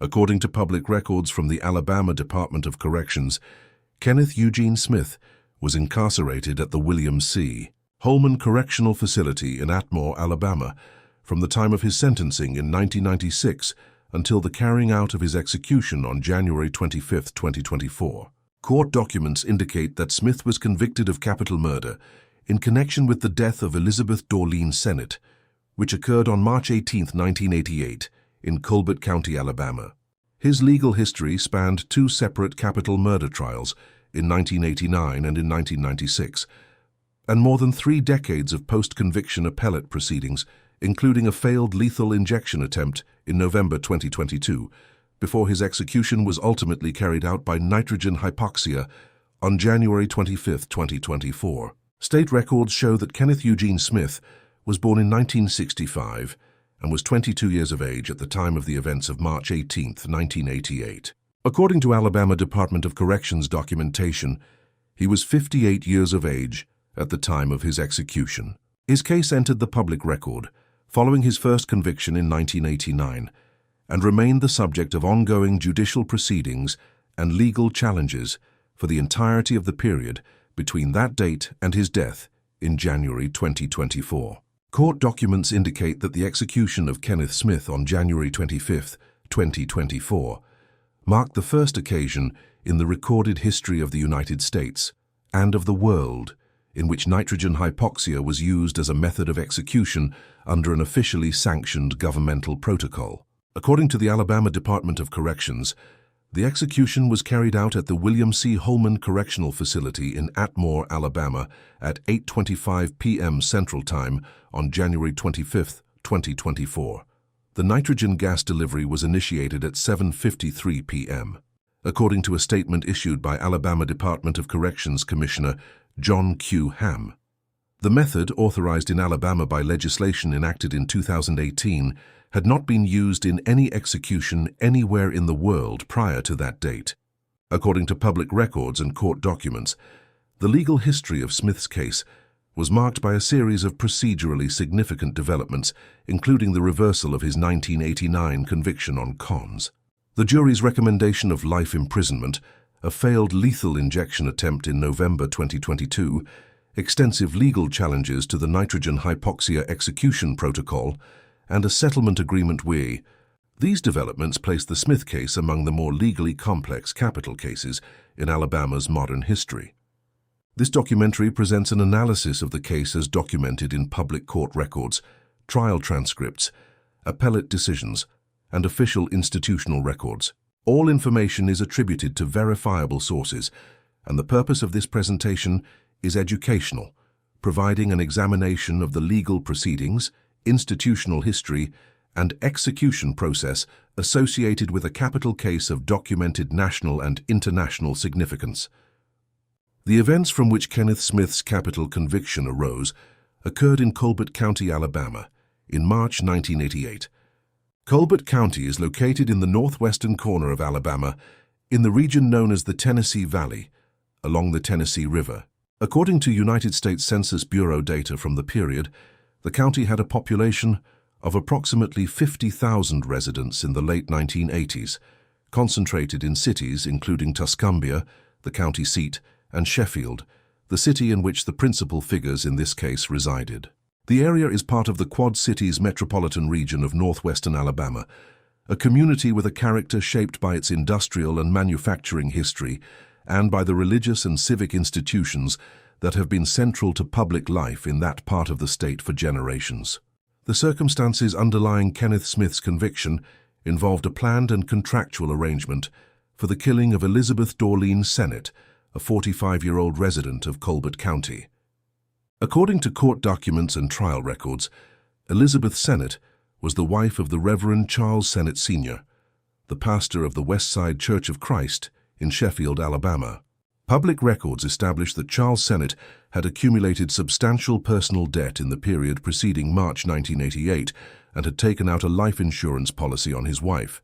According to public records from the Alabama Department of Corrections, Kenneth Eugene Smith was incarcerated at the William C. Holman Correctional Facility in Atmore, Alabama, from the time of his sentencing in 1996 until the carrying out of his execution on January 25, 2024. Court documents indicate that Smith was convicted of capital murder in connection with the death of Elizabeth Dorleen Sennett, which occurred on March 18, 1988, in Colbert County, Alabama. His legal history spanned two separate capital murder trials in 1989 and in 1996, and more than 3 decades of post-conviction appellate proceedings, including a failed lethal injection attempt in November 2022, before his execution was ultimately carried out by nitrogen hypoxia on January 25, 2024. State records show that Kenneth Eugene Smith was born in 1965 and was 22 years of age at the time of the events of March 18, 1988. According to Alabama Department of Corrections documentation, he was 58 years of age at the time of his execution. His case entered the public record following his first conviction in 1989 and remained the subject of ongoing judicial proceedings and legal challenges for the entirety of the period between that date and his death in January 2024. Court documents indicate that the execution of Kenneth Smith on January 25, 2024, marked the first occasion in the recorded history of the United States and of the world in which nitrogen hypoxia was used as a method of execution under an officially sanctioned governmental protocol. According to the Alabama Department of Corrections, the execution was carried out at the William C. Holman Correctional Facility in Atmore, Alabama at 8:25 p.m. Central Time on January 25, 2024. The nitrogen gas delivery was initiated at 7:53 p.m. According to a statement issued by Alabama Department of Corrections Commissioner John Q. Hamm. The method, authorized in Alabama by legislation enacted in 2018, had not been used in any execution anywhere in the world prior to that date. According to public records and court documents, the legal history of Smith's case was marked by a series of procedurally significant developments, including the reversal of his 1989 conviction on cons, the jury's recommendation of life imprisonment, a failed lethal injection attempt in November 2022, extensive legal challenges to the nitrogen hypoxia execution protocol, and a settlement agreement with. These developments place the Smith case among the more legally complex capital cases in Alabama's modern history. This documentary presents an analysis of the case as documented in public court records, trial transcripts, appellate decisions, and official institutional records. All information is attributed to verifiable sources, and the purpose of this presentation is educational, providing an examination of the legal proceedings, institutional history, and execution process associated with a capital case of documented national and international significance. The events from which Kenneth Smith's capital conviction arose occurred in Colbert County, Alabama, in March 1988. Colbert County is located in the northwestern corner of Alabama, in the region known as the Tennessee Valley, along the Tennessee River. According to United States Census Bureau data from the period, the county had a population of approximately 50,000 residents in the late 1980s, concentrated in cities including Tuscumbia, the county seat, and Sheffield, the city in which the principal figures in this case resided. The area is part of the Quad Cities metropolitan region of northwestern Alabama, a community with a character shaped by its industrial and manufacturing history and by the religious and civic institutions that have been central to public life in that part of the state for generations. The circumstances underlying Kenneth Smith's conviction involved a planned and contractual arrangement for the killing of Elizabeth Dorleen Sennett, a 45-year-old resident of Colbert County. According to court documents and trial records, Elizabeth Sennett was the wife of the Reverend Charles Sennett Sr., the pastor of the West Side Church of Christ in Sheffield, Alabama. Public records establish that Charles Sennett had accumulated substantial personal debt in the period preceding March 1988 and had taken out a life insurance policy on his wife.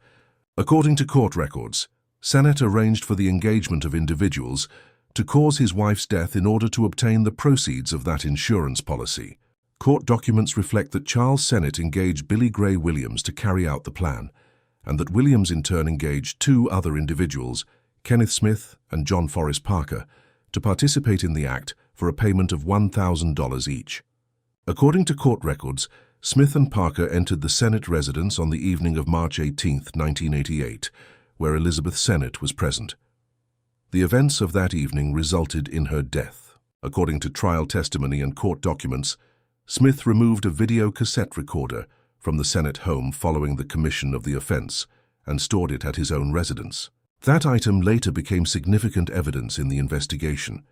According to court records, Sennett arranged for the engagement of individuals to cause his wife's death in order to obtain the proceeds of that insurance policy. Court documents reflect that Charles Sennett engaged Billy Gray Williams to carry out the plan, and that Williams in turn engaged two other individuals, Kenneth Smith and John Forrest Parker, to participate in the act for a payment of $1,000 each. According to court records, Smith and Parker entered the Sennett residence on the evening of March 18, 1988, where Elizabeth Sennett was present. The events of that evening resulted in her death. According to trial testimony and court documents, Smith removed a video cassette recorder from the Sennett home following the commission of the offense and stored it at his own residence. That item later became significant evidence in the investigation.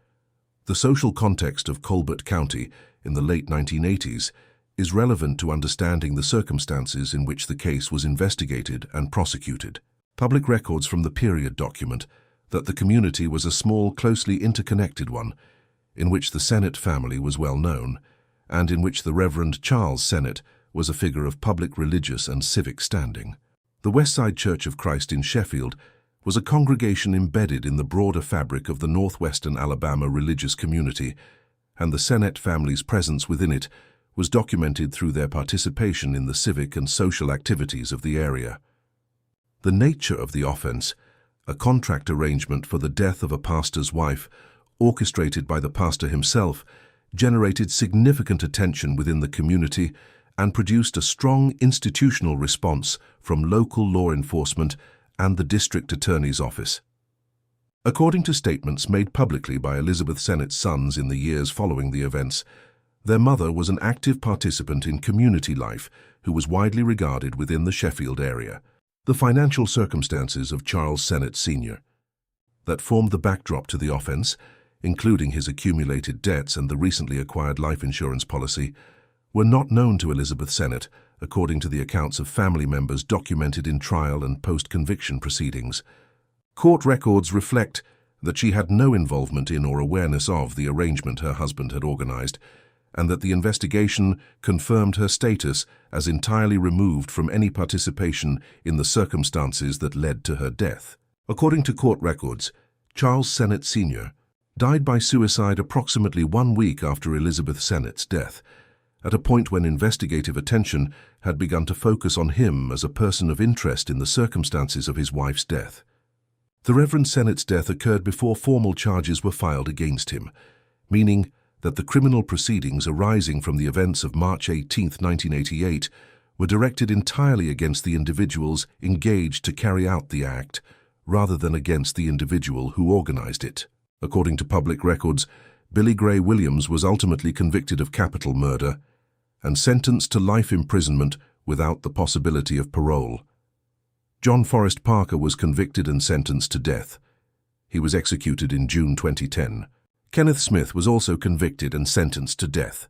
The social context of Colbert County in the late 1980s is relevant to understanding the circumstances in which the case was investigated and prosecuted. Public records from the period document that the community was a small, closely interconnected one, in which the Sennett family was well known, and in which the Reverend Charles Sennett was a figure of public religious and civic standing. The Westside Church of Christ in Sheffield was a congregation embedded in the broader fabric of the northwestern Alabama religious community, and the Sennett family's presence within it was documented through their participation in the civic and social activities of the area. The nature of the offense, a contract arrangement for the death of a pastor's wife, orchestrated by the pastor himself, generated significant attention within the community and produced a strong institutional response from local law enforcement and the district attorney's office. According to statements made publicly by Elizabeth Sennett's sons in the years following the events, their mother was an active participant in community life who was widely regarded within the Sheffield area. The financial circumstances of Charles Sennett Sr. that formed the backdrop to the offense, including his accumulated debts and the recently acquired life insurance policy, were not known to Elizabeth Sennett, according to the accounts of family members documented in trial and post-conviction proceedings. Court records reflect that she had no involvement in or awareness of the arrangement her husband had organized, and that the investigation confirmed her status as entirely removed from any participation in the circumstances that led to her death. According to court records, Charles Sennett Sr. died by suicide approximately 1 week after Elizabeth Sennett's death, at a point when investigative attention had begun to focus on him as a person of interest in the circumstances of his wife's death. The Reverend Sennett's death occurred before formal charges were filed against him, meaning that the criminal proceedings arising from the events of March 18, 1988, were directed entirely against the individuals engaged to carry out the act, rather than against the individual who organized it. According to public records, Billy Gray Williams was ultimately convicted of capital murder and sentenced to life imprisonment without the possibility of parole. John Forrest Parker was convicted and sentenced to death. He was executed in June 2010. Kenneth Smith was also convicted and sentenced to death,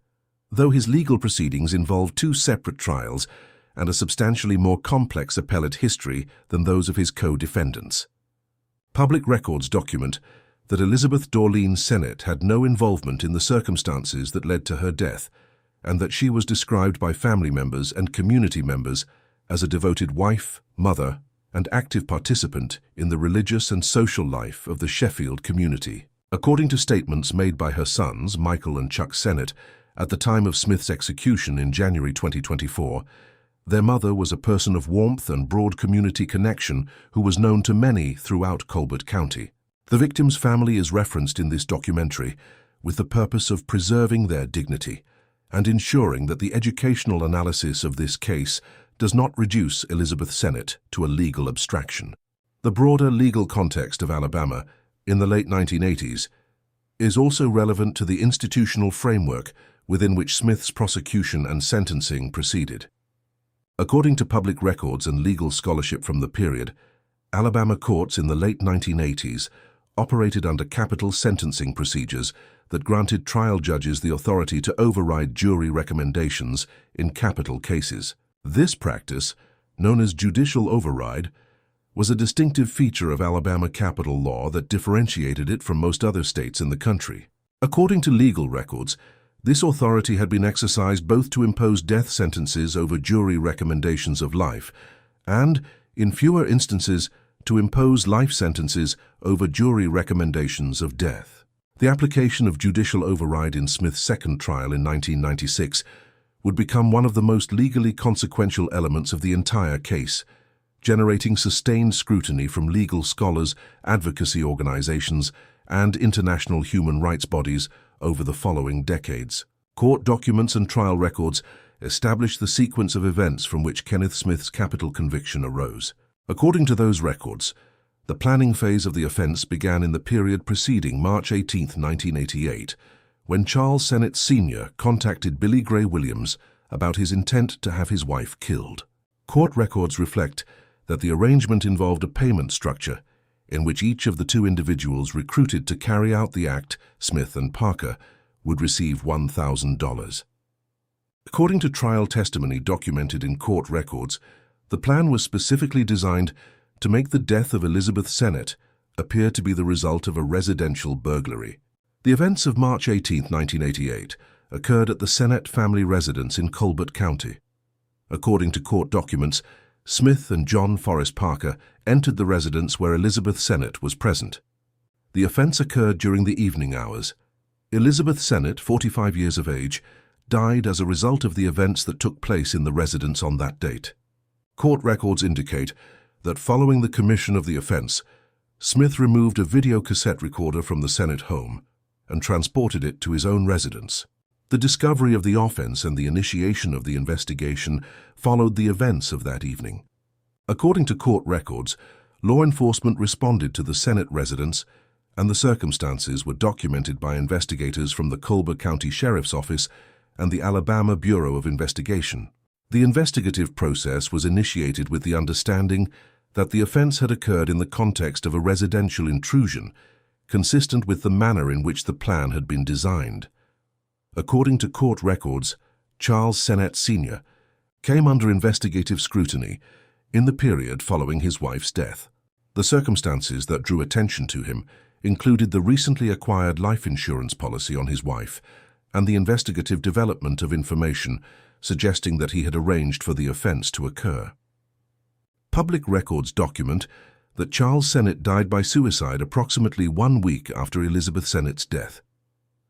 though his legal proceedings involved 2 separate trials and a substantially more complex appellate history than those of his co-defendants. Public records document that Elizabeth Dorleen Sennett had no involvement in the circumstances that led to her death, and that she was described by family members and community members as a devoted wife, mother, and active participant in the religious and social life of the Sheffield community. According to statements made by her sons, Michael and Chuck Sennett, at the time of Smith's execution in January 2024, their mother was a person of warmth and broad community connection who was known to many throughout Colbert County. The victim's family is referenced in this documentary with the purpose of preserving their dignity and ensuring that the educational analysis of this case does not reduce Elizabeth Sennett to a legal abstraction. The broader legal context of Alabama in the late 1980s is also relevant to the institutional framework within which Smith's prosecution and sentencing proceeded. According to public records and legal scholarship from the period, Alabama courts in the late 1980s operated under capital sentencing procedures that granted trial judges the authority to override jury recommendations in capital cases. This practice, known as judicial override, was a distinctive feature of Alabama capital law that differentiated it from most other states in the country. According to legal records, this authority had been exercised both to impose death sentences over jury recommendations of life and, in fewer instances, to impose life sentences over jury recommendations of death. The application of judicial override in Smith's second trial in 1996 would become one of the most legally consequential elements of the entire case, generating sustained scrutiny from legal scholars, advocacy organizations, and international human rights bodies over the following decades. Court documents and trial records establish the sequence of events from which Kenneth Smith's capital conviction arose. According to those records, the planning phase of the offense began in the period preceding March 18, 1988, when Charles Sennett Sr. contacted Billy Gray Williams about his intent to have his wife killed. Court records reflect that the arrangement involved a payment structure in which each of the two individuals recruited to carry out the act, Smith and Parker, would receive $1,000. According to trial testimony documented in court records, the plan was specifically designed to make the death of Elizabeth Sennett appear to be the result of a residential burglary. The events of March 18, 1988, occurred at the Sennett family residence in Colbert County. According to court documents, Smith and John Forrest Parker entered the residence where Elizabeth Sennett was present. The offense occurred during the evening hours. Elizabeth Sennett, 45 years of age, died as a result of the events that took place in the residence on that date. Court records indicate that following the commission of the offense, Smith removed a video cassette recorder from the Sennett home and transported it to his own residence. The discovery of the offense and the initiation of the investigation followed the events of that evening. According to court records, law enforcement responded to the Sennett residence, and the circumstances were documented by investigators from the Colbert County Sheriff's Office and the Alabama Bureau of Investigation. The investigative process was initiated with the understanding that the offense had occurred in the context of a residential intrusion, consistent with the manner in which the plan had been designed. According to court records, Charles Sennett Sr. came under investigative scrutiny in the period following his wife's death. The circumstances that drew attention to him included the recently acquired life insurance policy on his wife and the investigative development of information suggesting that he had arranged for the offense to occur. Public records document that Charles Sennett died by suicide approximately 1 week after Elizabeth Sennett's death,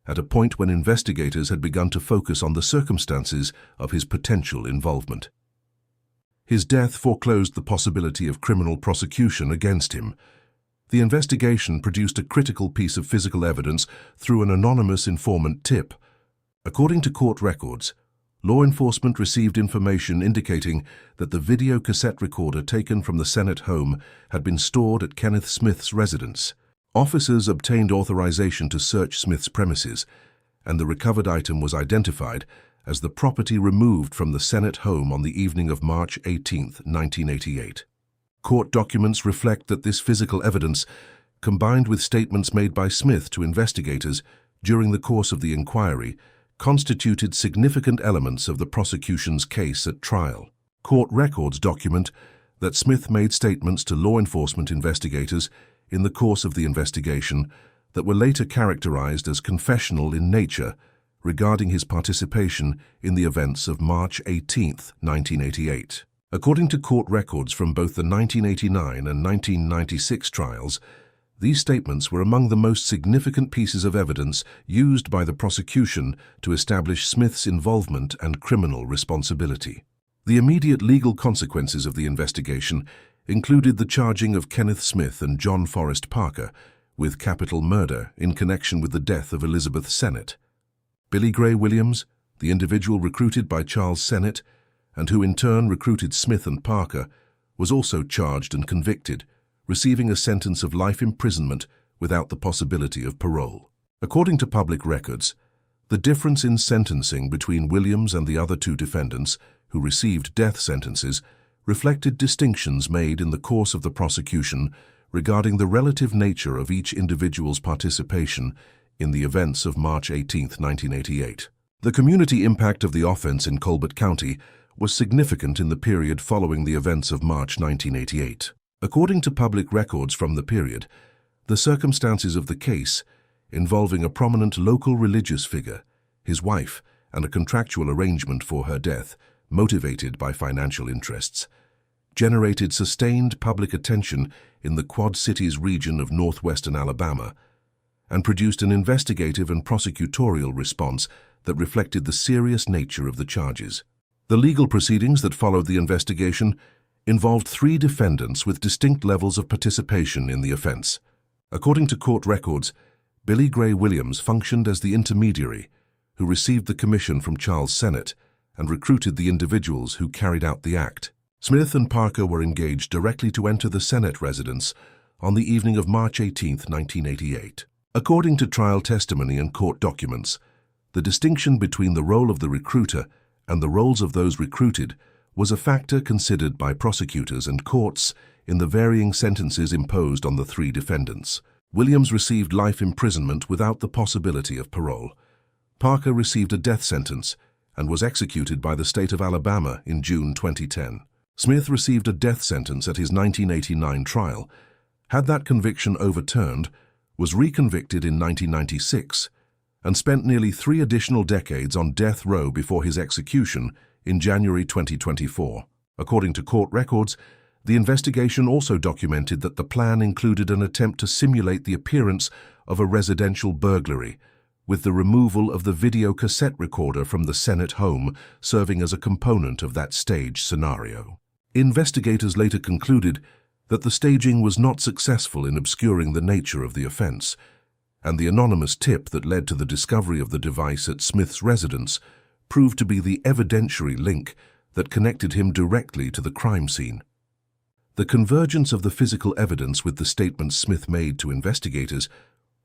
at a point when investigators had begun to focus on the circumstances of his potential involvement. His death foreclosed the possibility of criminal prosecution against him. The investigation produced a critical piece of physical evidence through an anonymous informant tip. According to court records, law enforcement received information indicating that the video cassette recorder taken from the Sennett home had been stored at Kenneth Smith's residence. Officers obtained authorization to search Smith's premises, and the recovered item was identified as the property removed from the Sennett home on the evening of March 18, 1988. Court documents reflect that this physical evidence, combined with statements made by Smith to investigators during the course of the inquiry, constituted significant elements of the prosecution's case at trial. Court records document that Smith made statements to law enforcement investigators in the course of the investigation that were later characterized as confessional in nature regarding his participation in the events of March 18, 1988. According to court records from both the 1989 and 1996 trials, these statements were among the most significant pieces of evidence used by the prosecution to establish Smith's involvement and criminal responsibility. The immediate legal consequences of the investigation included the charging of Kenneth Smith and John Forrest Parker with capital murder in connection with the death of Elizabeth Sennett. Billy Gray Williams, the individual recruited by Charles Sennett, and who in turn recruited Smith and Parker, was also charged and convicted, receiving a sentence of life imprisonment without the possibility of parole. According to public records, the difference in sentencing between Williams and the other two defendants, who received death sentences, reflected distinctions made in the course of the prosecution regarding the relative nature of each individual's participation in the events of March 18, 1988. The community impact of the offense in Colbert County was significant in the period following the events of March 1988. According to public records from the period, the circumstances of the case, involving a prominent local religious figure, his wife, and a contractual arrangement for her death, motivated by financial interests, generated sustained public attention in the Quad Cities region of northwestern Alabama, and produced an investigative and prosecutorial response that reflected the serious nature of the charges. The legal proceedings that followed the investigation involved 3 defendants with distinct levels of participation in the offense. According to court records, Billy Gray Williams functioned as the intermediary who received the commission from Charles Sennett and recruited the individuals who carried out the act. Smith and Parker were engaged directly to enter the Sennett residence on the evening of March 18, 1988. According to trial testimony and court documents, the distinction between the role of the recruiter and the roles of those recruited was a factor considered by prosecutors and courts in the varying sentences imposed on the 3 defendants. Williams received life imprisonment without the possibility of parole. Parker received a death sentence and was executed by the state of Alabama in June 2010. Smith received a death sentence at his 1989 trial, had that conviction overturned, was reconvicted in 1996, and spent nearly 3 additional decades on death row before his execution in January 2024. According to court records, the investigation also documented that the plan included an attempt to simulate the appearance of a residential burglary, with the removal of the video cassette recorder from the Sennett home serving as a component of that stage scenario. Investigators later concluded that the staging was not successful in obscuring the nature of the offense, and the anonymous tip that led to the discovery of the device at Smith's residence proved to be the evidentiary link that connected him directly to the crime scene. The convergence of the physical evidence with the statements Smith made to investigators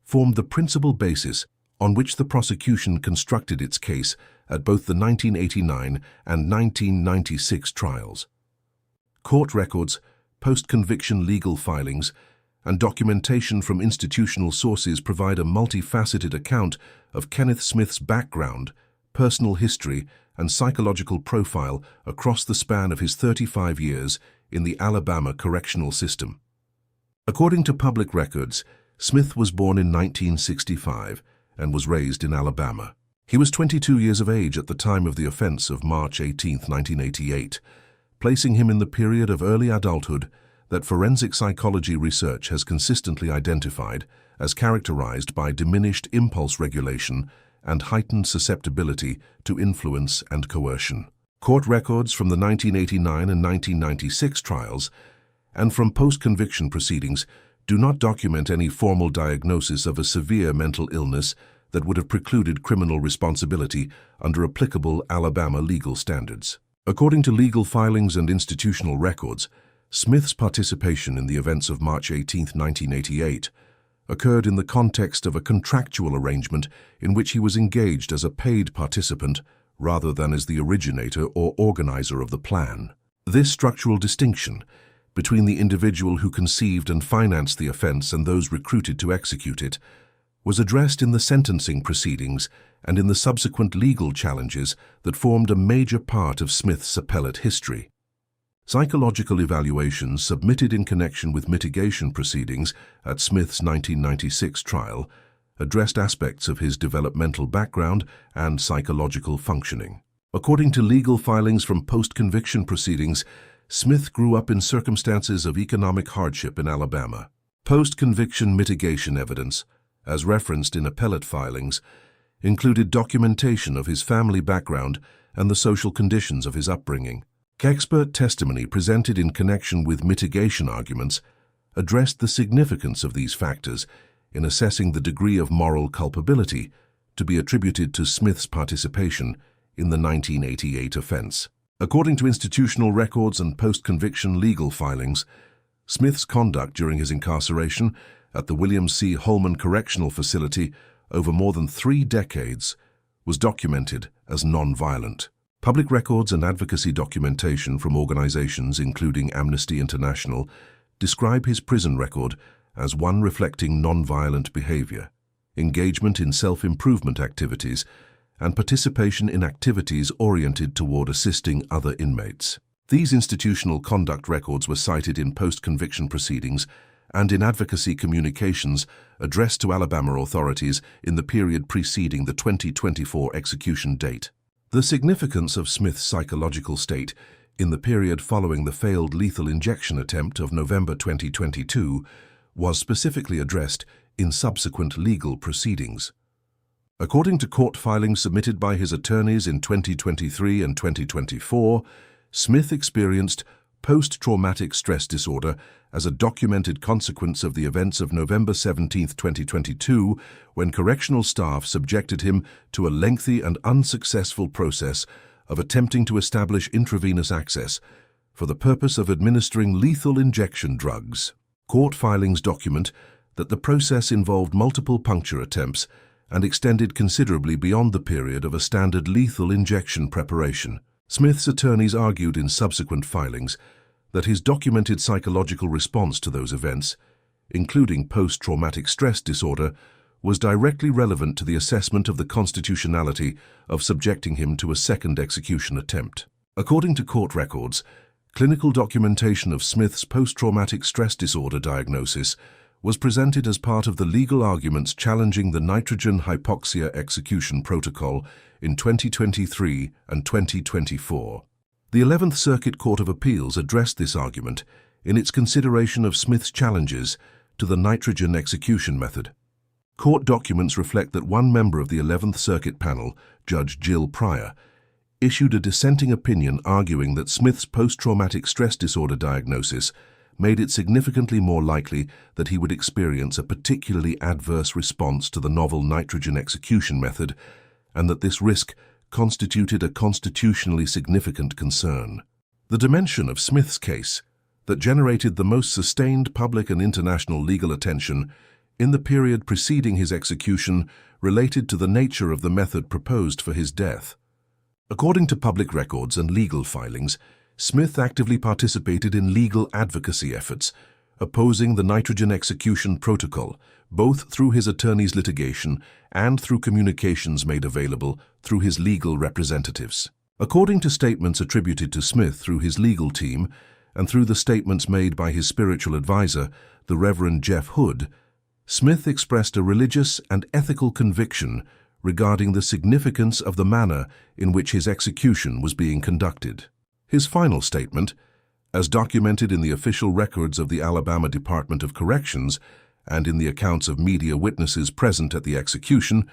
formed the principal basis on which the prosecution constructed its case at both the 1989 and 1996 trials. Court records, post-conviction legal filings, and documentation from institutional sources provide a multifaceted account of Kenneth Smith's background, personal history, and psychological profile across the span of his 35 years in the Alabama correctional system. According to public records, Smith was born in 1965 and was raised in Alabama. He was 22 years of age at the time of the offense of March 18, 1988, placing him in the period of early adulthood that forensic psychology research has consistently identified as characterized by diminished impulse regulation and heightened susceptibility to influence and coercion. Court records from the 1989 and 1996 trials and from post-conviction proceedings do not document any formal diagnosis of a severe mental illness that would have precluded criminal responsibility under applicable Alabama legal standards. According to legal filings and institutional records, Smith's participation in the events of March 18, 1988, occurred in the context of a contractual arrangement in which he was engaged as a paid participant rather than as the originator or organizer of the plan. This structural distinction between the individual who conceived and financed the offense and those recruited to execute it was addressed in the sentencing proceedings and in the subsequent legal challenges that formed a major part of Smith's appellate history. Psychological evaluations submitted in connection with mitigation proceedings at Smith's 1996 trial addressed aspects of his developmental background and psychological functioning. According to legal filings from post-conviction proceedings, Smith grew up in circumstances of economic hardship in Alabama. Post-conviction mitigation evidence, as referenced in appellate filings, included documentation of his family background and the social conditions of his upbringing. Expert testimony presented in connection with mitigation arguments addressed the significance of these factors in assessing the degree of moral culpability to be attributed to Smith's participation in the 1988 offense. According to institutional records and post-conviction legal filings, Smith's conduct during his incarceration at the William C. Holman Correctional Facility over more than 3 decades was documented as non-violent. Public records and advocacy documentation from organizations including Amnesty International describe his prison record as one reflecting non-violent behavior, engagement in self-improvement activities, and participation in activities oriented toward assisting other inmates. These institutional conduct records were cited in post-conviction proceedings and in advocacy communications addressed to Alabama authorities in the period preceding the 2024 execution date. The significance of Smith's psychological state in the period following the failed lethal injection attempt of November 2022 was specifically addressed in subsequent legal proceedings. According to court filings submitted by his attorneys in 2023 and 2024, Smith experienced post-traumatic stress disorder as a documented consequence of the events of November 17, 2022, when correctional staff subjected him to a lengthy and unsuccessful process of attempting to establish intravenous access for the purpose of administering lethal injection drugs. Court filings document that the process involved multiple puncture attempts and extended considerably beyond the period of a standard lethal injection preparation. Smith's attorneys argued in subsequent filings that his documented psychological response to those events, including post-traumatic stress disorder, was directly relevant to the assessment of the constitutionality of subjecting him to a second execution attempt. According to court records, clinical documentation of Smith's post-traumatic stress disorder diagnosis was presented as part of the legal arguments challenging the nitrogen hypoxia execution protocol in 2023 and 2024. The 11th Circuit Court of Appeals addressed this argument in its consideration of Smith's challenges to the nitrogen execution method. Court documents reflect that one member of the 11th Circuit panel, Judge Jill Pryor, issued a dissenting opinion arguing that Smith's post-traumatic stress disorder diagnosis made it significantly more likely that he would experience a particularly adverse response to the novel nitrogen execution method, and that this risk constituted a constitutionally significant concern. The dimension of Smith's case that generated the most sustained public and international legal attention in the period preceding his execution related to the nature of the method proposed for his death. According to public records and legal filings, Smith actively participated in legal advocacy efforts, opposing the nitrogen execution protocol, both through his attorney's litigation and through communications made available through his legal representatives. According to statements attributed to Smith through his legal team and through the statements made by his spiritual advisor, the Reverend Jeff Hood, Smith expressed a religious and ethical conviction regarding the significance of the manner in which his execution was being conducted. His final statement, as documented in the official records of the Alabama Department of Corrections and in the accounts of media witnesses present at the execution,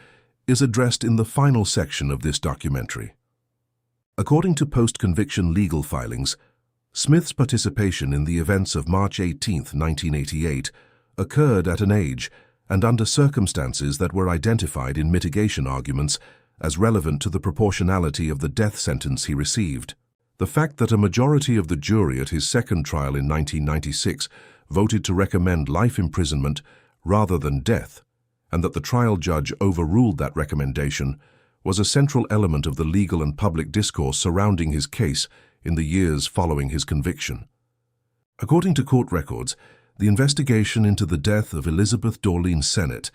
is addressed in the final section of this documentary. According to post-conviction legal filings, Smith's participation in the events of March 18, 1988, occurred at an age and under circumstances that were identified in mitigation arguments as relevant to the proportionality of the death sentence he received. The fact that a majority of the jury at his second trial in 1996 voted to recommend life imprisonment rather than death, and that the trial judge overruled that recommendation, was a central element of the legal and public discourse surrounding his case in the years following his conviction. According to court records, the investigation into the death of Elizabeth Dorleen Sennett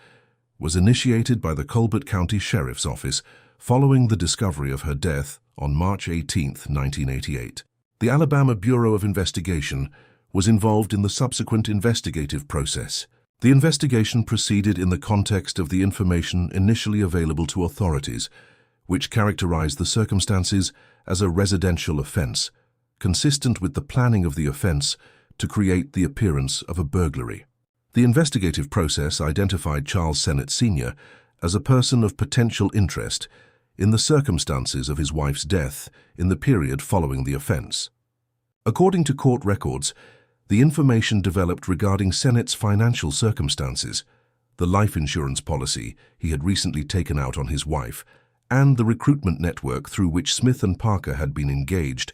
was initiated by the Colbert County Sheriff's Office following the discovery of her death on March 18, 1988. The Alabama Bureau of Investigation was involved in the subsequent investigative process. The investigation proceeded in the context of the information initially available to authorities, which characterized the circumstances as a residential offense, consistent with the planning of the offense to create the appearance of a burglary. The investigative process identified Charles Sennett Sr. as a person of potential interest in the circumstances of his wife's death in the period following the offense. According to court records, the information developed regarding Sennett's financial circumstances, the life insurance policy he had recently taken out on his wife, and the recruitment network through which Smith and Parker had been engaged,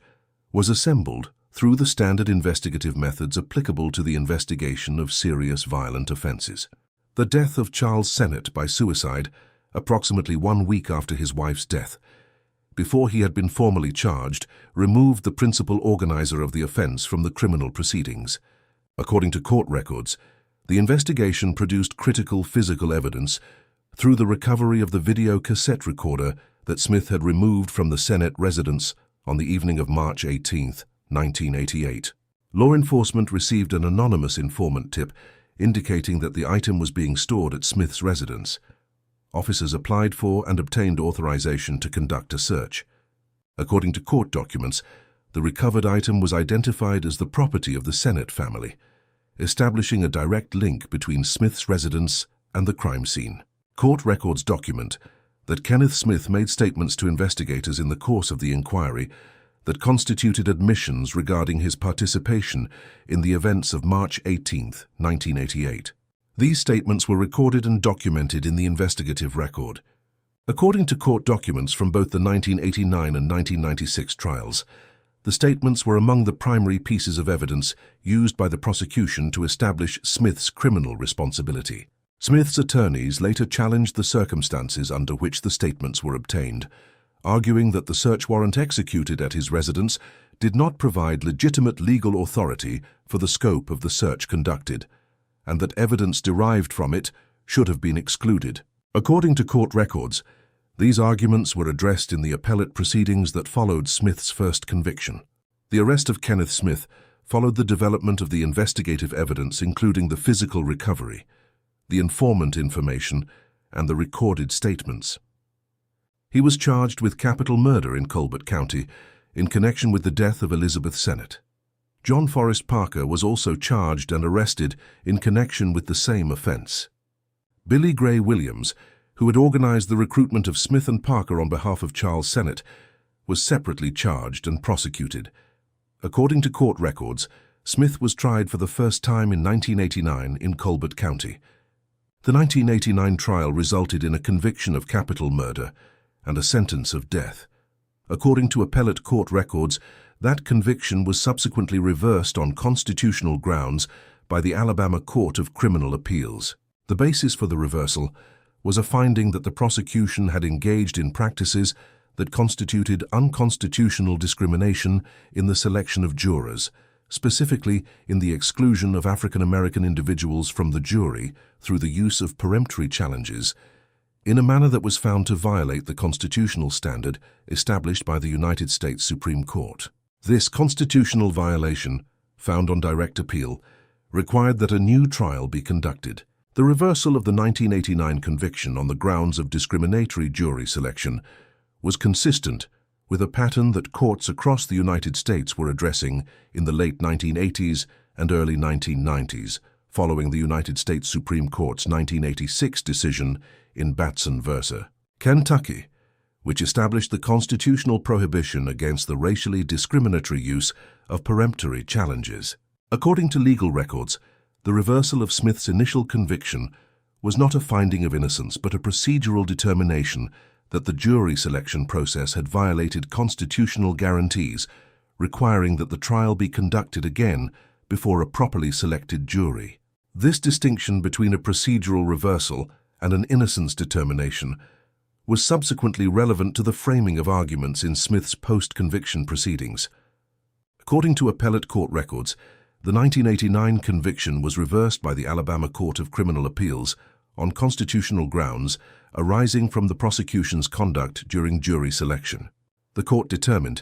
was assembled through the standard investigative methods applicable to the investigation of serious violent offenses. The death of Charles Sennett by suicide, approximately 1 week after his wife's death, before he had been formally charged, removed the principal organizer of the offense from the criminal proceedings. According to court records, the investigation produced critical physical evidence through the recovery of the video cassette recorder that Smith had removed from the Sennett residence on the evening of March 18, 1988. Law enforcement received an anonymous informant tip indicating that the item was being stored at Smith's residence. Officers applied for and obtained authorization to conduct a search. According to court documents, the recovered item was identified as the property of the Sennett family, establishing a direct link between Smith's residence and the crime scene. Court records document that Kenneth Smith made statements to investigators in the course of the inquiry that constituted admissions regarding his participation in the events of March 18, 1988. These statements were recorded and documented in the investigative record. According to court documents from both the 1989 and 1996 trials, the statements were among the primary pieces of evidence used by the prosecution to establish Smith's criminal responsibility. Smith's attorneys later challenged the circumstances under which the statements were obtained, arguing that the search warrant executed at his residence did not provide legitimate legal authority for the scope of the search conducted, and that evidence derived from it should have been excluded. According to court records, these arguments were addressed in the appellate proceedings that followed Smith's first conviction. The arrest of Kenneth Smith followed the development of the investigative evidence, including the physical recovery, the informant information, and the recorded statements. He was charged with capital murder in Colbert County in connection with the death of Elizabeth Sennett. John Forrest Parker was also charged and arrested in connection with the same offense. Billy Gray Williams, who had organized the recruitment of Smith and Parker on behalf of Charles Sennett, was separately charged and prosecuted. According to court records, Smith was tried for the first time in 1989 in Colbert County. The 1989 trial resulted in a conviction of capital murder and a sentence of death. According to appellate court records, that conviction was subsequently reversed on constitutional grounds by the Alabama Court of Criminal Appeals. The basis for the reversal was a finding that the prosecution had engaged in practices that constituted unconstitutional discrimination in the selection of jurors, specifically in the exclusion of African American individuals from the jury through the use of peremptory challenges, in a manner that was found to violate the constitutional standard established by the United States Supreme Court. This constitutional violation, found on direct appeal, required that a new trial be conducted. The reversal of the 1989 conviction on the grounds of discriminatory jury selection was consistent with a pattern that courts across the United States were addressing in the late 1980s and early 1990s, following the United States Supreme Court's 1986 decision in Batson v. Kentucky, which established the constitutional prohibition against the racially discriminatory use of peremptory challenges. According to legal records, the reversal of Smith's initial conviction was not a finding of innocence but a procedural determination that the jury selection process had violated constitutional guarantees, requiring that the trial be conducted again before a properly selected jury. This distinction between a procedural reversal and an innocence determination was subsequently relevant to the framing of arguments in Smith's post-conviction proceedings. According to appellate court records, the 1989 conviction was reversed by the Alabama Court of Criminal Appeals on constitutional grounds arising from the prosecution's conduct during jury selection. The court determined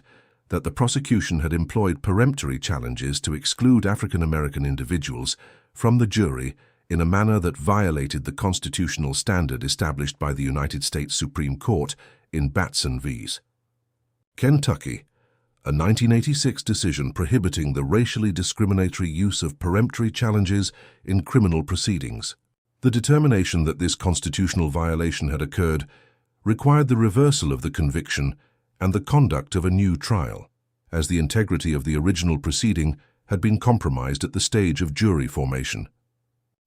that the prosecution had employed peremptory challenges to exclude African American individuals from the jury in a manner that violated the constitutional standard established by the United States Supreme Court in Batson v. Kentucky, a 1986 decision prohibiting the racially discriminatory use of peremptory challenges in criminal proceedings. The determination that this constitutional violation had occurred required the reversal of the conviction and the conduct of a new trial, as the integrity of the original proceeding had been compromised at the stage of jury formation.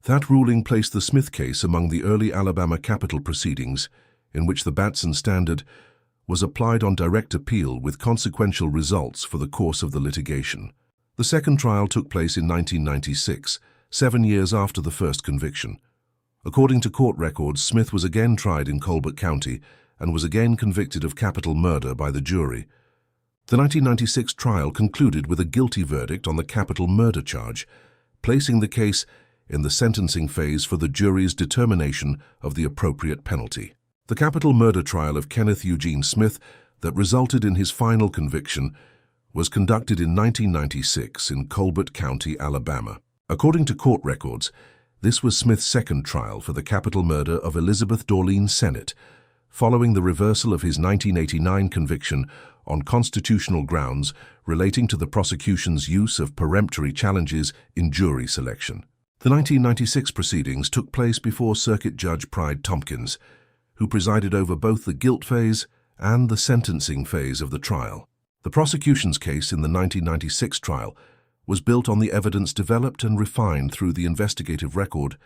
That ruling placed the Smith case among the early Alabama capital proceedings in which the Batson standard was applied on direct appeal with consequential results for the course of the litigation. The second trial took place in 1996, 7 years after the first conviction. According to court records, Smith was again tried in Colbert County and was again convicted of capital murder by the jury. The 1996 trial concluded with a guilty verdict on the capital murder charge, placing the case in the sentencing phase for the jury's determination of the appropriate penalty. The capital murder trial of Kenneth Eugene Smith that resulted in his final conviction was conducted in 1996 in Colbert County, Alabama. According to court records, this was Smith's second trial for the capital murder of Elizabeth Dorleen Sennett, following the reversal of his 1989 conviction on constitutional grounds relating to the prosecution's use of peremptory challenges in jury selection. The 1996 proceedings took place before Circuit Judge Pride Tompkins, who presided over both the guilt phase and the sentencing phase of the trial. The prosecution's case in the 1996 trial was built on the evidence developed and refined through the investigative record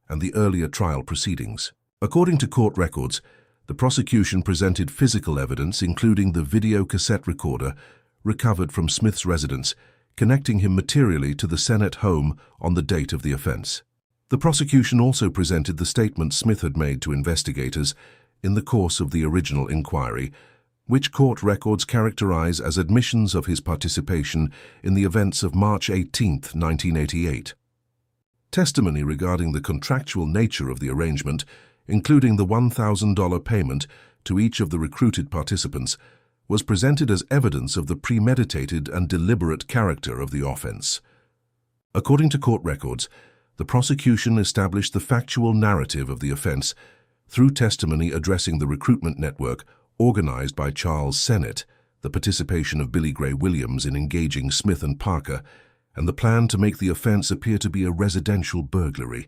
and the earlier trial proceedings. According to court records, the prosecution presented physical evidence, including the video cassette recorder recovered from Smith's residence, connecting him materially to the Sennett home on the date of the offense. The prosecution also presented the statement Smith had made to investigators in the course of the original inquiry, which court records characterize as admissions of his participation in the events of March 18, 1988. Testimony regarding the contractual nature of the arrangement, including the $1,000 payment to each of the recruited participants, was presented as evidence of the premeditated and deliberate character of the offense. According to court records, the prosecution established the factual narrative of the offense through testimony addressing the recruitment network organized by Charles Sennett, the participation of Billy Gray Williams in engaging Smith and Parker, and the plan to make the offense appear to be a residential burglary.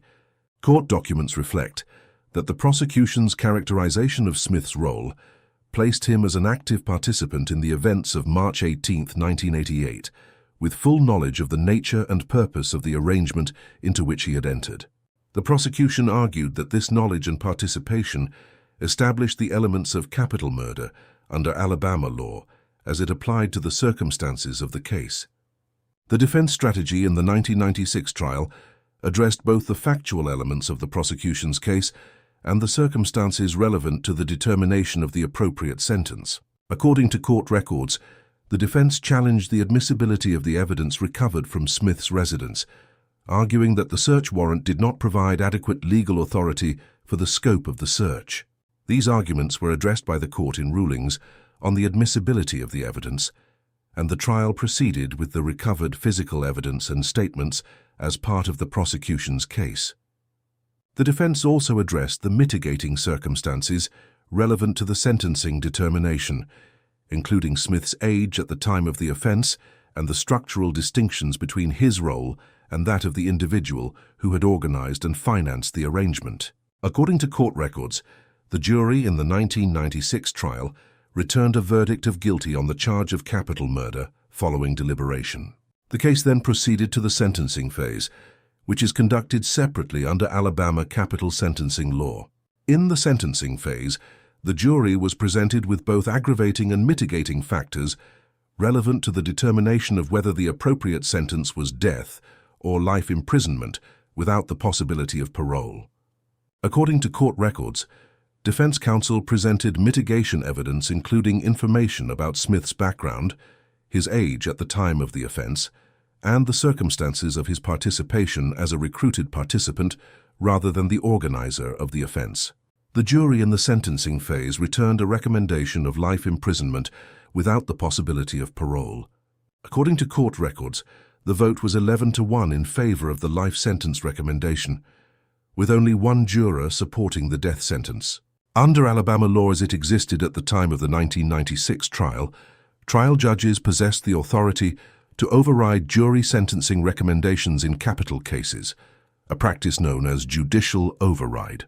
Court documents reflect that the prosecution's characterization of Smith's role placed him as an active participant in the events of March 18, 1988, with full knowledge of the nature and purpose of the arrangement into which he had entered. The prosecution argued that this knowledge and participation established the elements of capital murder under Alabama law as it applied to the circumstances of the case. The defense strategy in the 1996 trial addressed both the factual elements of the prosecution's case and the circumstances relevant to the determination of the appropriate sentence. According to court records, the defense challenged the admissibility of the evidence recovered from Smith's residence, arguing that the search warrant did not provide adequate legal authority for the scope of the search. These arguments were addressed by the court in rulings on the admissibility of the evidence, and the trial proceeded with the recovered physical evidence and statements as part of the prosecution's case. The defense also addressed the mitigating circumstances relevant to the sentencing determination, including Smith's age at the time of the offense and the structural distinctions between his role and that of the individual who had organized and financed the arrangement. According to court records, the jury in the 1996 trial returned a verdict of guilty on the charge of capital murder following deliberation. The case then proceeded to the sentencing phase, which is conducted separately under Alabama capital sentencing law. In the sentencing phase, the jury was presented with both aggravating and mitigating factors relevant to the determination of whether the appropriate sentence was death or life imprisonment without the possibility of parole. According to court records, defense counsel presented mitigation evidence including information about Smith's background, his age at the time of the offense, and the circumstances of his participation as a recruited participant rather than the organizer of the offense. The jury in the sentencing phase returned a recommendation of life imprisonment without the possibility of parole. According to court records, the vote was 11-1 in favor of the life sentence recommendation, with only one juror supporting the death sentence. Under Alabama law as it existed at the time of the 1996 trial, trial judges possessed the authority to override jury sentencing recommendations in capital cases, a practice known as judicial override.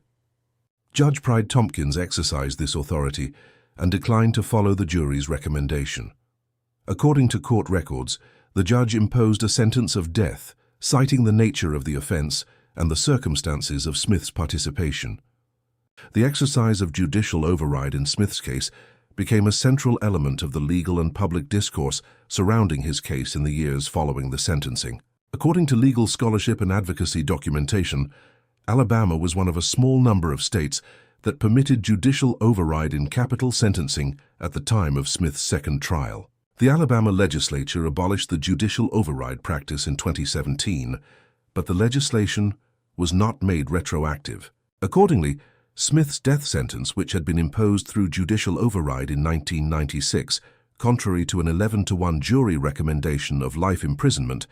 Judge Pride Tompkins exercised this authority and declined to follow the jury's recommendation. According to court records, the judge imposed a sentence of death, citing the nature of the offense and the circumstances of Smith's participation. The exercise of judicial override in Smith's case became a central element of the legal and public discourse surrounding his case in the years following the sentencing. According to legal scholarship and advocacy documentation, Alabama was one of a small number of states that permitted judicial override in capital sentencing at the time of Smith's second trial. The Alabama legislature abolished the judicial override practice in 2017, but the legislation was not made retroactive. Accordingly, Smith's death sentence, which had been imposed through judicial override in 1996, contrary to an 11-1 jury recommendation of life imprisonment,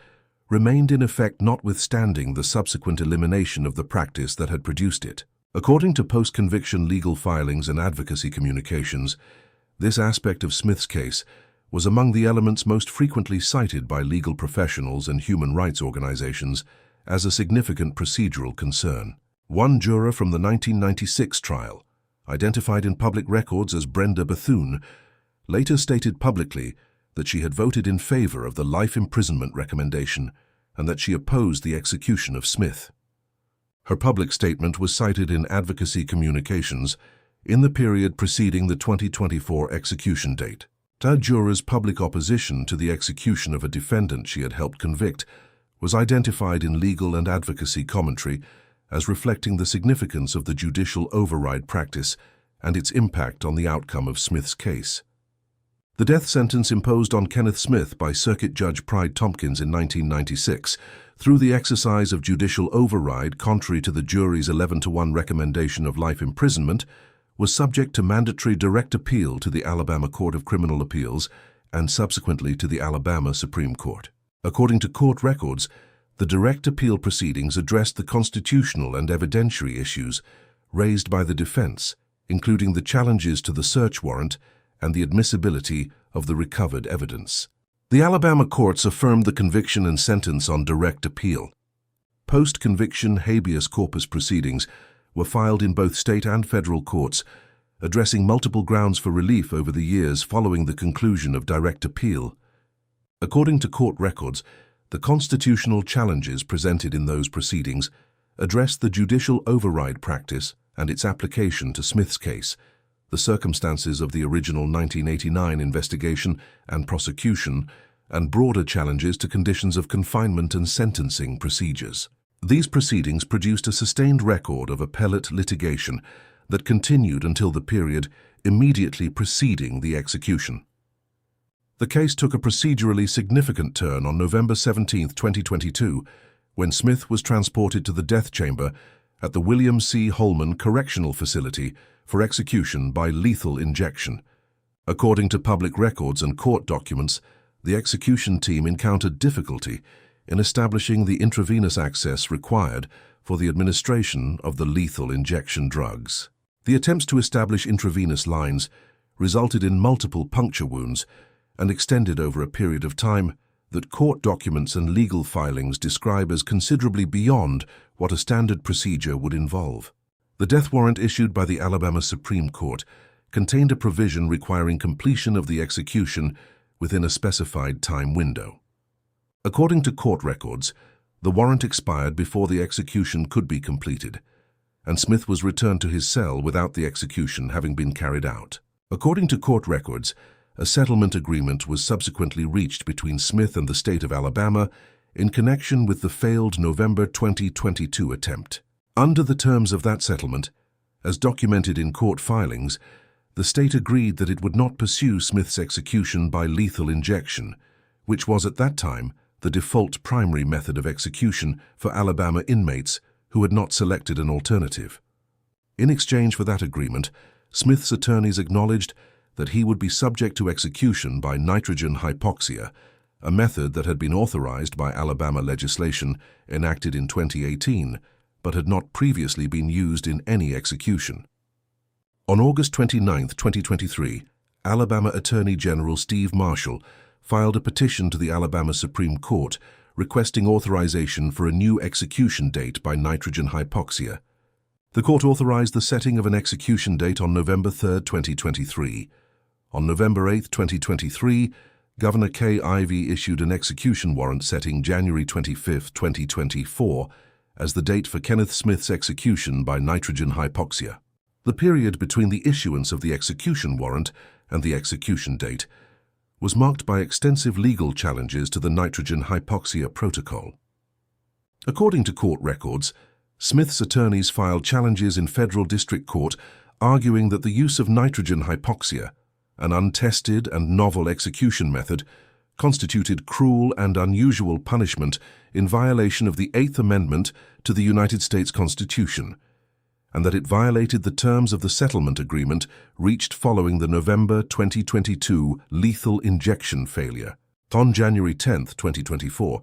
remained in effect notwithstanding the subsequent elimination of the practice that had produced it. According to post-conviction legal filings and advocacy communications, this aspect of Smith's case was among the elements most frequently cited by legal professionals and human rights organizations as a significant procedural concern. One juror from the 1996 trial, identified in public records as Brenda Bethune, later stated publicly that she had voted in favor of the life imprisonment recommendation and that she opposed the execution of Smith. Her public statement was cited in advocacy communications in the period preceding the 2024 execution date. Her juror's public opposition to the execution of a defendant she had helped convict was identified in legal and advocacy commentary as reflecting the significance of the judicial override practice and its impact on the outcome of Smith's case. The death sentence imposed on Kenneth Smith by Circuit Judge Pride Tompkins in 1996 through the exercise of judicial override contrary to the jury's 11-to-1 recommendation of life imprisonment was subject to mandatory direct appeal to the Alabama Court of Criminal Appeals and subsequently to the Alabama Supreme Court. According to court records, the direct appeal proceedings addressed the constitutional and evidentiary issues raised by the defense, including the challenges to the search warrant and the admissibility of the recovered evidence. The Alabama courts affirmed the conviction and sentence on direct appeal. Post-conviction habeas corpus proceedings were filed in both state and federal courts, addressing multiple grounds for relief over the years following the conclusion of direct appeal. According to court records, the constitutional challenges presented in those proceedings addressed the judicial override practice and its application to Smith's case, the circumstances of the original 1989 investigation and prosecution, and broader challenges to conditions of confinement and sentencing procedures. These proceedings produced a sustained record of appellate litigation that continued until the period immediately preceding the execution. The case took a procedurally significant turn on November 17, 2022, when Smith was transported to the death chamber at the William C. Holman Correctional Facility for execution by lethal injection. According to public records and court documents, the execution team encountered difficulty in establishing the intravenous access required for the administration of the lethal injection drugs. The attempts to establish intravenous lines resulted in multiple puncture wounds and extended over a period of time that court documents and legal filings describe as considerably beyond what a standard procedure would involve. The death warrant issued by the Alabama Supreme Court contained a provision requiring completion of the execution within a specified time window. According to court records, the warrant expired before the execution could be completed, and Smith was returned to his cell without the execution having been carried out. According to court records, a settlement agreement was subsequently reached between Smith and the state of Alabama in connection with the failed November 2022 attempt. Under the terms of that settlement, as documented in court filings, the state agreed that it would not pursue Smith's execution by lethal injection, which was at that time the default primary method of execution for Alabama inmates who had not selected an alternative. In exchange for that agreement, Smith's attorneys acknowledged that he would be subject to execution by nitrogen hypoxia, a method that had been authorized by Alabama legislation enacted in 2018, but had not previously been used in any execution. On August 29, 2023, Alabama Attorney General Steve Marshall filed a petition to the Alabama Supreme Court requesting authorization for a new execution date by nitrogen hypoxia. The court authorized the setting of an execution date on November 3, 2023. On November 8, 2023, Governor Kay Ivey issued an execution warrant setting January 25, 2024, as the date for Kenneth Smith's execution by nitrogen hypoxia. The period between the issuance of the execution warrant and the execution date was marked by extensive legal challenges to the nitrogen hypoxia protocol. According to court records, Smith's attorneys filed challenges in federal district court arguing that the use of nitrogen hypoxia, an untested and novel execution method, constituted cruel and unusual punishment in violation of the Eighth Amendment to the United States Constitution, and that it violated the terms of the settlement agreement reached following the November 2022 lethal injection failure. On January 10, 2024,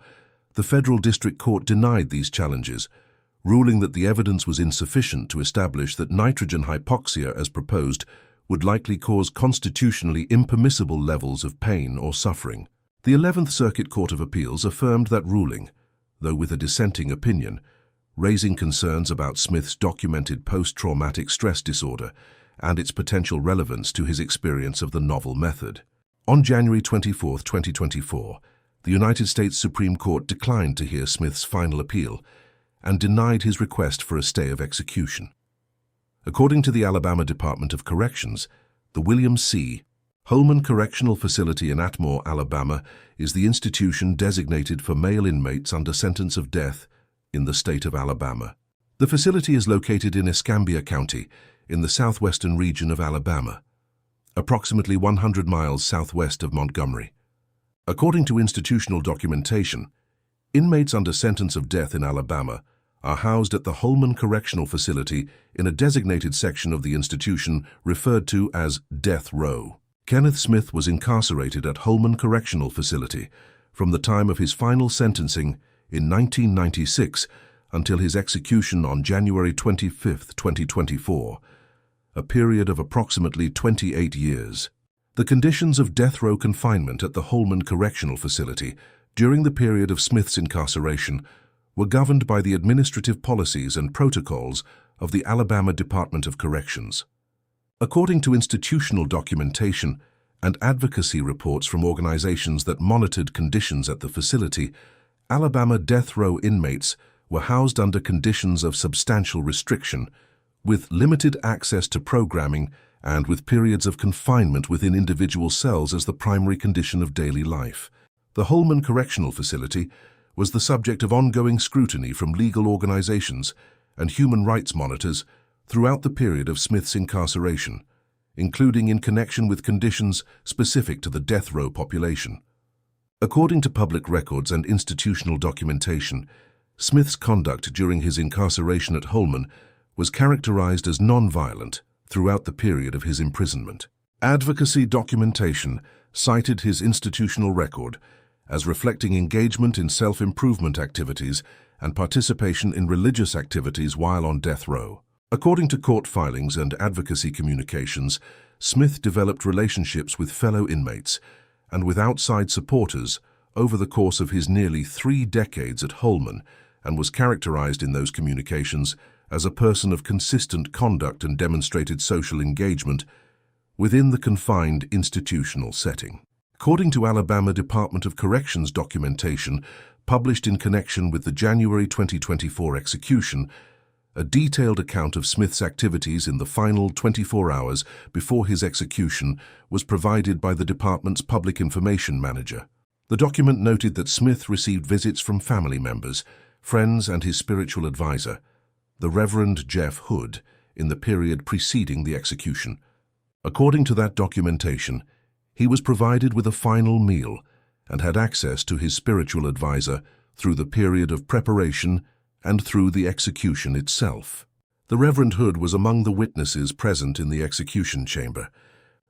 the Federal District Court denied these challenges, ruling that the evidence was insufficient to establish that nitrogen hypoxia, as proposed, would likely cause constitutionally impermissible levels of pain or suffering. The 11th Circuit Court of Appeals affirmed that ruling, though with a dissenting opinion, raising concerns about Smith's documented post-traumatic stress disorder and its potential relevance to his experience of the novel method. On January 24, 2024, the United States Supreme Court declined to hear Smith's final appeal and denied his request for a stay of execution. According to the Alabama Department of Corrections, the William C. Holman Correctional Facility in Atmore, Alabama, is the institution designated for male inmates under sentence of death in the state of Alabama. The facility is located in Escambia County, in the southwestern region of Alabama, approximately 100 miles southwest of Montgomery. According to institutional documentation, inmates under sentence of death in Alabama are housed at the Holman Correctional Facility in a designated section of the institution referred to as Death Row. Kenneth Smith was incarcerated at Holman Correctional Facility from the time of his final sentencing in 1996 until his execution on January 25, 2024, a period of approximately 28 years. The conditions of death row confinement at the Holman Correctional Facility during the period of Smith's incarceration were governed by the administrative policies and protocols of the Alabama Department of Corrections. According to institutional documentation and advocacy reports from organizations that monitored conditions at the facility, Alabama death row inmates were housed under conditions of substantial restriction, with limited access to programming and with periods of confinement within individual cells as the primary condition of daily life. The Holman Correctional Facility was the subject of ongoing scrutiny from legal organizations and human rights monitors throughout the period of Smith's incarceration, including in connection with conditions specific to the death row population. According to public records and institutional documentation, Smith's conduct during his incarceration at Holman was characterized as non-violent throughout the period of his imprisonment. Advocacy documentation cited his institutional record as reflecting engagement in self-improvement activities and participation in religious activities while on death row. According to court filings and advocacy communications, Smith developed relationships with fellow inmates and with outside supporters over the course of his nearly 3 decades at Holman, and was characterized in those communications as a person of consistent conduct and demonstrated social engagement within the confined institutional setting. According to Alabama Department of Corrections documentation published in connection with the January 2024 execution, a detailed account of Smith's activities in the final 24 hours before his execution was provided by the department's public information manager. The document noted that Smith received visits from family members, friends, and his spiritual advisor, the Reverend Jeff Hood, in the period preceding the execution. According to that documentation, he was provided with a final meal and had access to his spiritual advisor through the period of preparation and through the execution itself. The Reverend Hood was among the witnesses present in the execution chamber.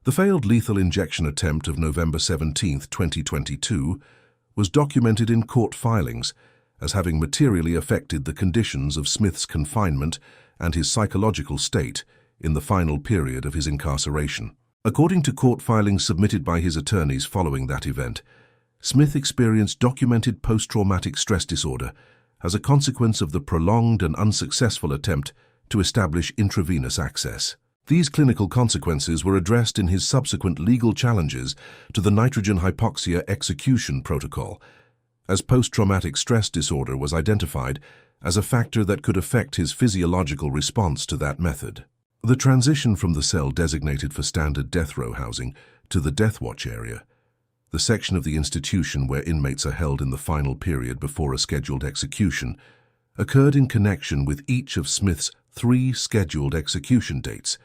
The failed lethal injection attempt of November 17, 2022, was documented in court filings as having materially affected the conditions of Smith's confinement and his psychological state in the final period of his incarceration. According to court filings submitted by his attorneys following that event, Smith experienced documented post-traumatic stress disorder as a consequence of the prolonged and unsuccessful attempt to establish intravenous access. These clinical consequences were addressed in his subsequent legal challenges to the nitrogen hypoxia execution protocol, as post-traumatic stress disorder was identified as a factor that could affect his physiological response to that method. The transition from the cell designated for standard death row housing to the death watch area, the section of the institution where inmates are held in the final period before a scheduled execution, occurred in connection with each of Smith's 3 scheduled execution dates,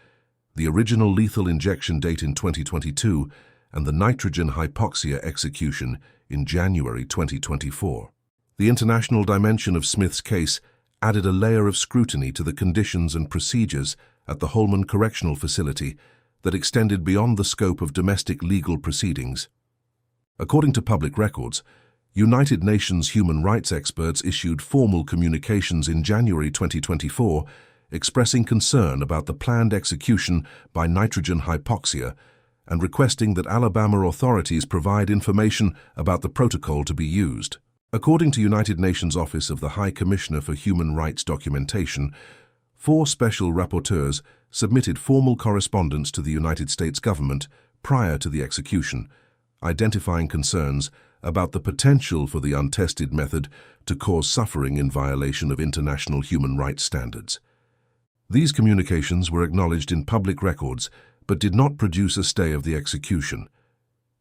the original lethal injection date in 2022 and the nitrogen hypoxia execution in January 2024. The international dimension of Smith's case added a layer of scrutiny to the conditions and procedures at the Holman Correctional Facility that extended beyond the scope of domestic legal proceedings. According to public records, United Nations human rights experts issued formal communications in January 2024 expressing concern about the planned execution by nitrogen hypoxia and requesting that Alabama authorities provide information about the protocol to be used. According to United Nations Office of the High Commissioner for Human Rights documentation, 4 special rapporteurs submitted formal correspondence to the United States government prior to the execution, identifying concerns about the potential for the untested method to cause suffering in violation of international human rights standards. These communications were acknowledged in public records but did not produce a stay of the execution.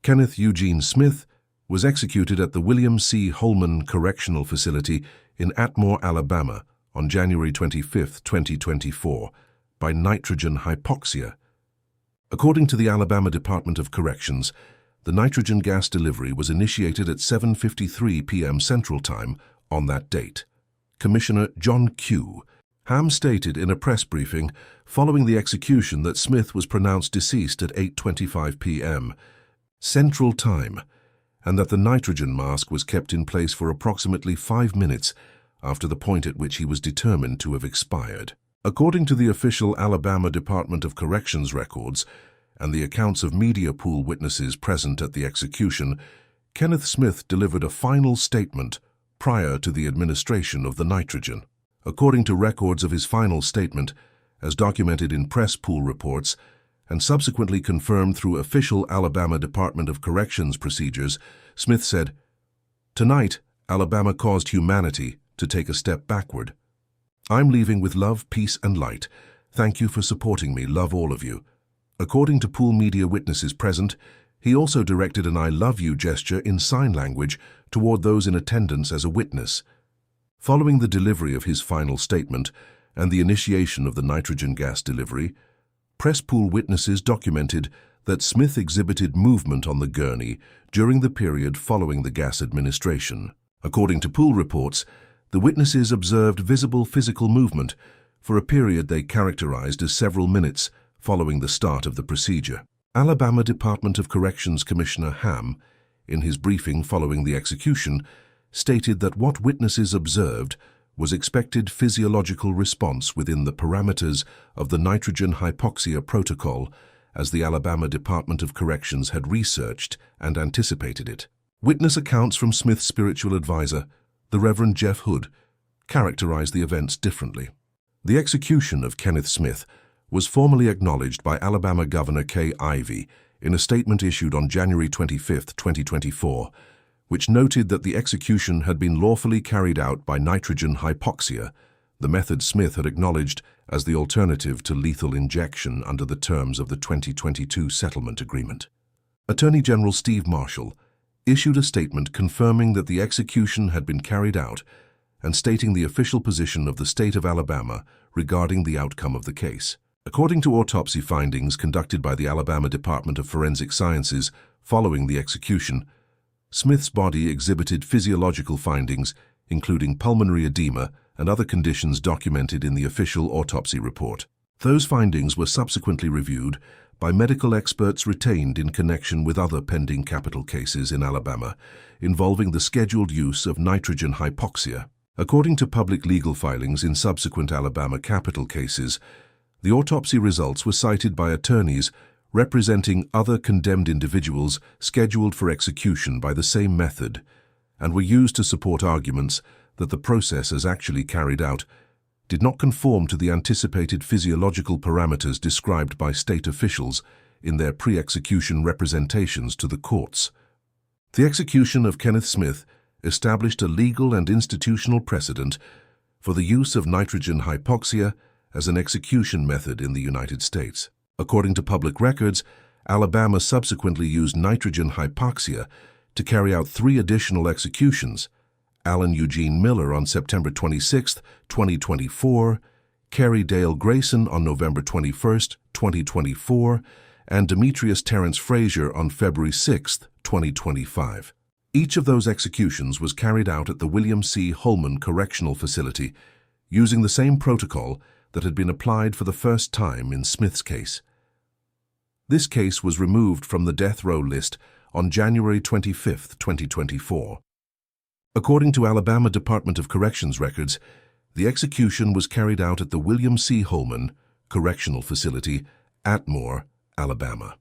Kenneth Eugene Smith was executed at the William C. Holman Correctional Facility in Atmore, Alabama, on January 25, 2024, by nitrogen hypoxia. According to the Alabama Department of Corrections, the nitrogen gas delivery was initiated at 7:53 p.m. Central Time on that date. Commissioner John Q. Hamm stated in a press briefing following the execution that Smith was pronounced deceased at 8:25 p.m. Central Time, and that the nitrogen mask was kept in place for approximately 5 minutes after the point at which he was determined to have expired. According to the official Alabama Department of Corrections records and the accounts of media pool witnesses present at the execution, Kenneth Smith delivered a final statement prior to the administration of the nitrogen. According to records of his final statement, as documented in press pool reports and subsequently confirmed through official Alabama Department of Corrections procedures, Smith said, "Tonight, Alabama caused humanity to take a step backward. I'm leaving with love, peace, and light. Thank you for supporting me. Love all of you." According to pool media witnesses present, he also directed an "I love you" gesture in sign language toward those in attendance as a witness. Following the delivery of his final statement and the initiation of the nitrogen gas delivery, press pool witnesses documented that Smith exhibited movement on the gurney during the period following the gas administration. According to pool reports, the witnesses observed visible physical movement for a period they characterized as several minutes following the start of the procedure. Alabama Department of Corrections Commissioner Hamm, in his briefing following the execution, stated that what witnesses observed was expected physiological response within the parameters of the nitrogen hypoxia protocol, as the Alabama Department of Corrections had researched and anticipated it. Witness accounts from Smith's spiritual advisor, the Reverend Jeff Hood, characterized the events differently. The execution of Kenneth Smith was formally acknowledged by Alabama Governor Kay Ivey in a statement issued on January 25, 2024, which noted that the execution had been lawfully carried out by nitrogen hypoxia, the method Smith had acknowledged as the alternative to lethal injection under the terms of the 2022 settlement agreement. Attorney General Steve Marshall issued a statement confirming that the execution had been carried out and stating the official position of the state of Alabama regarding the outcome of the case. According to autopsy findings conducted by the Alabama Department of Forensic Sciences following the execution, Smith's body exhibited physiological findings, including pulmonary edema and other conditions documented in the official autopsy report. Those findings were subsequently reviewed by medical experts retained in connection with other pending capital cases in Alabama involving the scheduled use of nitrogen hypoxia. According to public legal filings in subsequent Alabama capital cases, the autopsy results were cited by attorneys representing other condemned individuals scheduled for execution by the same method and were used to support arguments that the process as actually carried out did not conform to the anticipated physiological parameters described by state officials in their pre-execution representations to the courts. The execution of Kenneth Smith established a legal and institutional precedent for the use of nitrogen hypoxia as an execution method in the United States. According to public records, Alabama subsequently used nitrogen hypoxia to carry out 3 additional executions: Alan Eugene Miller on September 26, 2024, Carrie Dale Grayson on November 21, 2024, and Demetrius Terrence Frazier on February 6, 2025. Each of those executions was carried out at the William C. Holman Correctional Facility using the same protocol that had been applied for the first time in Smith's case. This case was removed from the death row list on January 25, 2024. According to Alabama Department of Corrections records, the execution was carried out at the William C. Holman Correctional Facility, Atmore, Alabama.